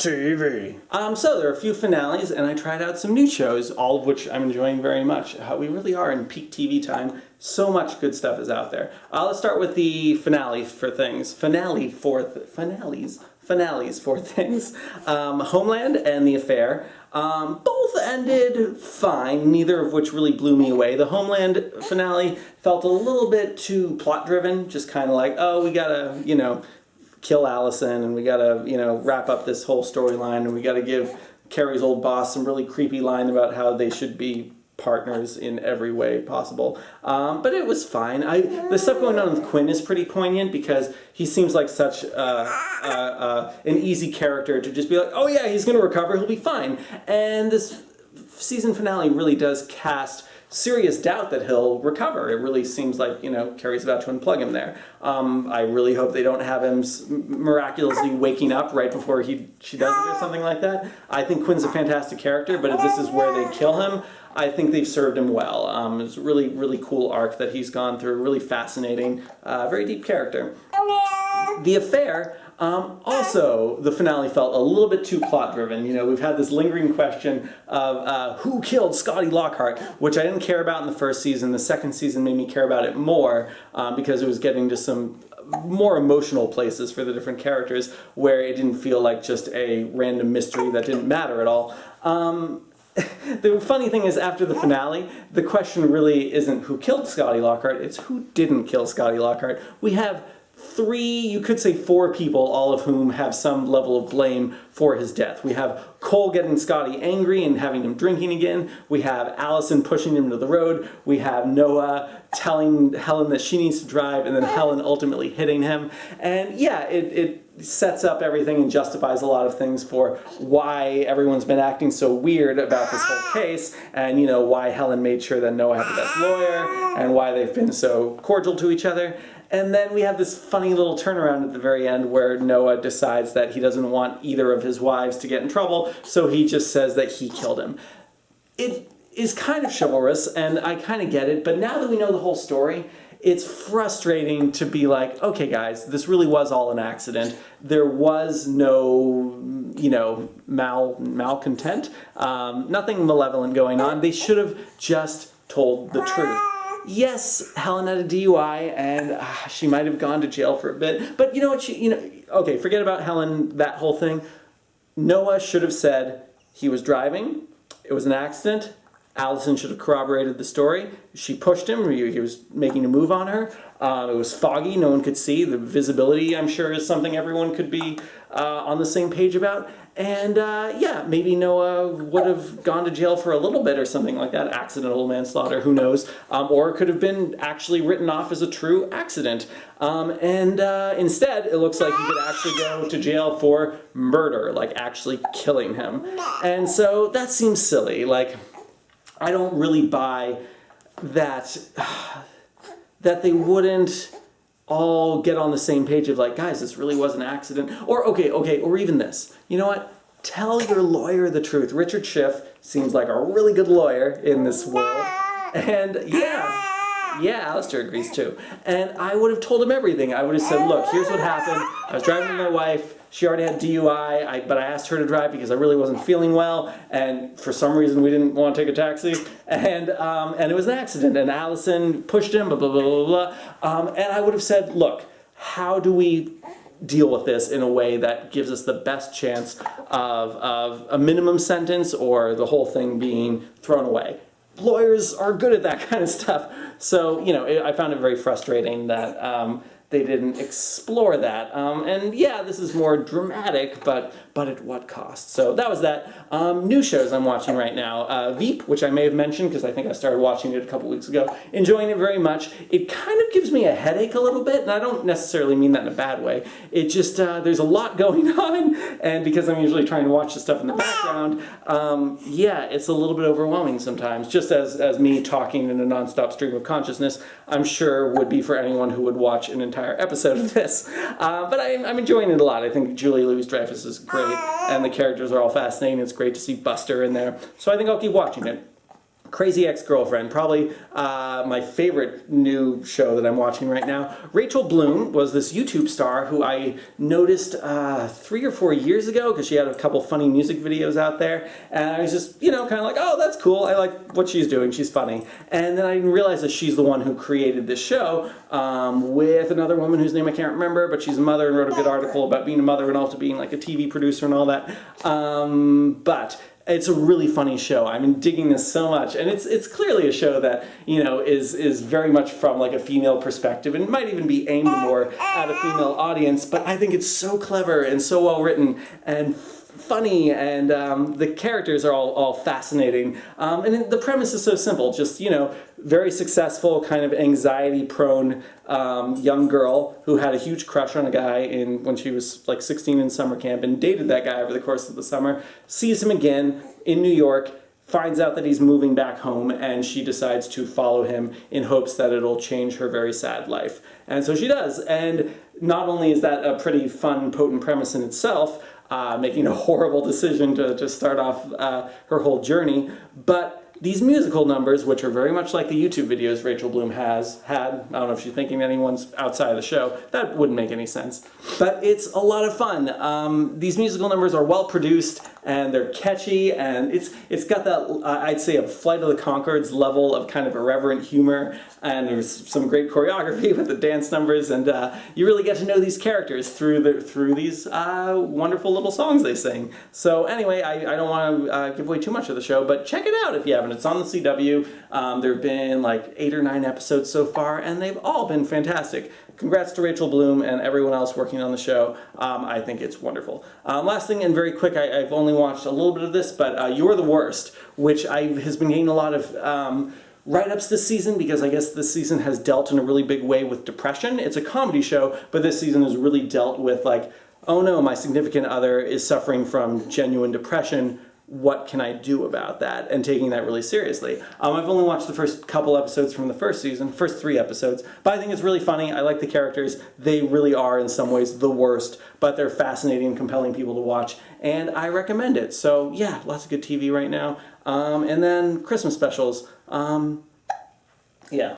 TV. So there are a few finales, and I tried out some new shows, all of which I'm enjoying very much. We really are in peak TV time. So much good stuff is out there. Let's start with the finale for things. Finales for things. Homeland and The Affair. Both ended fine, neither of which really blew me away. The Homeland finale felt a little bit too plot-driven, just kind of like, oh, we gotta, kill Allison, and we gotta, wrap up this whole storyline, and we gotta give Carrie's old boss some really creepy line about how they should be partners in every way possible. But it was fine. The stuff going on with Quinn is pretty poignant because he seems like such an easy character to just be like, oh yeah, he's gonna recover, he'll be fine. And this season finale really does cast serious doubt that he'll recover. It really seems like, Carrie's about to unplug him there. I really hope they don't have him miraculously waking up right before she does it or something like that. I think Quinn's a fantastic character, but if this is where they kill him, I think they've served him well. It's a really, really cool arc that he's gone through, really fascinating, very deep character. The Affair, also, the finale felt a little bit too plot-driven. We've had this lingering question of who killed Scotty Lockhart, which I didn't care about in the first season. The second season made me care about it more because it was getting to some more emotional places for the different characters where it didn't feel like just a random mystery that didn't matter at all. The funny thing is, after the finale, the question really isn't who killed Scotty Lockhart, it's who didn't kill Scotty Lockhart. We have you could say four people, all of whom have some level of blame for his death. We have Cole getting Scotty angry and having him drinking again. We have Allison pushing him to the road. We have Noah telling Helen that she needs to drive, and then Helen ultimately hitting him. And yeah, it sets up everything and justifies a lot of things for why everyone's been acting so weird about this whole case, and why Helen made sure that Noah had the best lawyer, and why they've been so cordial to each other. And then we have this funny little turnaround at the very end where Noah decides that he doesn't want either of his wives to get in trouble, so he just says that he killed him. It is kind of chivalrous, and I kind of get it, but now that we know the whole story, it's frustrating to be like, okay guys, this really was all an accident. There was no, malcontent, nothing malevolent going on. They should have just told the truth. Yes, Helen had a DUI, and she might have gone to jail for a bit. But you know what? Okay, forget about Helen, that whole thing. Noah should have said he was driving. It was an accident. Allison should have corroborated the story. She pushed him. He was making a move on her. It was foggy. No one could see. The visibility, I'm sure, is something everyone could be on the same page about. And yeah, maybe Noah would have gone to jail for a little bit or something like that. Accidental manslaughter, who knows? Or it could have been actually written off as a true accident. Instead, it looks like he could actually go to jail for murder, like actually killing him. And so that seems silly. Like, I don't really buy that they wouldn't all get on the same page of like, guys, this really was an accident. Or, okay, or even this. You know what? Tell your lawyer the truth. Richard Schiff seems like a really good lawyer in this world. And yeah, Alistair agrees too. And I would have told him everything. I would have said, look, here's what happened. I was driving with my wife. She already had DUI, but I asked her to drive because I really wasn't feeling well, and for some reason we didn't want to take a taxi, and it was an accident, and Allison pushed him, blah, blah, blah, blah, blah. And I would have said, look, how do we deal with this in a way that gives us the best chance of a minimum sentence or the whole thing being thrown away? Lawyers are good at that kind of stuff. So, I found it very frustrating that they didn't explore that. And yeah, this is more dramatic, but at what cost? So that was that. New shows I'm watching right now. Veep, which I may have mentioned because I think I started watching it a couple weeks ago. Enjoying it very much. It kind of gives me a headache a little bit, and I don't necessarily mean that in a bad way. It just, there's a lot going on, and because I'm usually trying to watch the stuff in the background, yeah, it's a little bit overwhelming sometimes. Just as me talking in a nonstop stream of consciousness, I'm sure would be for anyone who would watch an entire episode of this. But I'm enjoying it a lot. I think Julia Louis-Dreyfus is great, and the characters are all fascinating. It's great to see Buster in there. So I think I'll keep watching it. Crazy Ex-Girlfriend, probably my favorite new show that I'm watching right now. Rachel Bloom was this YouTube star who I noticed 3 or 4 years ago because she had a couple funny music videos out there, and I was just, you know, kind of like, oh, that's cool, I like what she's doing, she's funny. And then I didn't realize that she's the one who created this show with another woman whose name I can't remember, but she's a mother and wrote a good article about being a mother and also being like a TV producer and all that. But it's a really funny show. I'm digging this so much, and it's clearly a show that, you know, is very much from like a female perspective, and might even be aimed more at a female audience. But I think it's so clever and so well written and funny, and the characters are all fascinating. And the premise is so simple. Just, you know, very successful, kind of anxiety-prone young girl who had a huge crush on a guy when she was like 16 in summer camp, and dated that guy over the course of the summer, sees him again in New York, finds out that he's moving back home, and she decides to follow him in hopes that it'll change her very sad life. And so she does. And not only is that a pretty fun, potent premise in itself, making a horrible decision to start off her whole journey, but these musical numbers, which are very much like the YouTube videos Rachel Bloom has had, I don't know if she's thinking anyone's outside of the show, that wouldn't make any sense, but it's a lot of fun. These musical numbers are well produced, and they're catchy, and it's got that, I'd say, a Flight of the Conchords level of kind of irreverent humor, and there's some great choreography with the dance numbers, and you really get to know these characters through these wonderful little songs they sing. So anyway, I don't want to give away too much of the show, but check it out if you haven't. It's on the CW. There have been like 8 or 9 episodes so far, and they've all been fantastic. Congrats to Rachel Bloom and everyone else working on the show. I think it's wonderful. Last thing, and very quick, I've only watched a little bit of this, but You're the Worst, which has been getting a lot of write-ups this season, because I guess this season has dealt in a really big way with depression. It's a comedy show, but this season has really dealt with like, oh no, my significant other is suffering from genuine depression. What can I do about that? And taking that really seriously. I've only watched the first couple episodes from the first season, first 3 episodes, but I think it's really funny. I like the characters. They really are, in some ways, the worst, but they're fascinating and compelling people to watch, and I recommend it. So yeah, lots of good TV right now. And then Christmas specials. Yeah,